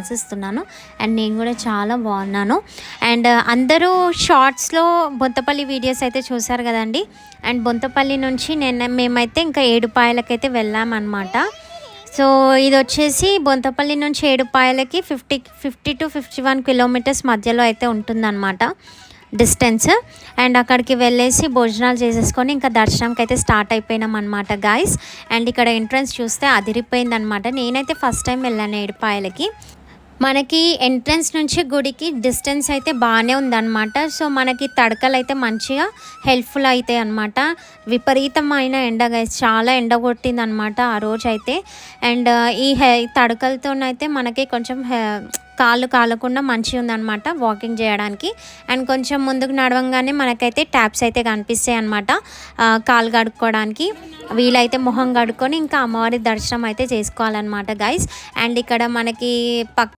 ఆశిస్తున్నాను. అండ్ నేను కూడా చాలా బాగున్నాను. అండ్ అందరూ షార్ట్స్లో బొంతపల్లి వీడియోస్ అయితే చూసారు కదండి. అండ్ బొంతపల్లి నుంచి మేమైతే ఇంకా ఏడుపాయలకైతే వెళ్ళామన్నమాట. సో ఇది వచ్చేసి బొంతపల్లి నుంచి ఏడుపాయలకి 50 to 51 కిలోమీటర్స్ మధ్యలో అయితే ఉంటుందన్నమాట డిస్టెన్స్. అండ్ అక్కడికి వెళ్ళేసి భోజనాలు చేసేసుకొని ఇంకా దర్శనంకి అయితే స్టార్ట్ అయిపోయినాం అనమాట గాయస్. అండ్ ఇక్కడ ఎంట్రన్స్ చూస్తే అదిరిపోయిందనమాట. నేనైతే ఫస్ట్ టైం వెళ్ళాను ఏడుపాయలకి. మనకి ఎంట్రన్స్ నుంచి గుడికి డిస్టెన్స్ అయితే బాగానే ఉందన్నమాట. సో మనకి తడకలు అయితే మంచిగా హెల్ప్ఫుల్ అవుతాయి అన్నమాట. విపరీతమైన ఎండ గైస్, చాలా ఎండ కొట్టింది అనమాట ఆ రోజు అయితే. అండ్ ఈ తడకలతోనైతే మనకి కొంచెం కాళ్ళు కాలకుండా మంచిగా ఉందన్నమాట వాకింగ్ చేయడానికి. అండ్ కొంచెం ముందుకు నడవంగానే మనకైతే ట్యాప్స్ అయితే కనిపిస్తాయి అనమాట కాళ్ళు కడుక్కోవడానికి. వీలైతే మొహం కడుక్కొని ఇంకా అమ్మవారి దర్శనం అయితే చేసుకోవాలన్నమాట గైస్. అండ్ ఇక్కడ మనకి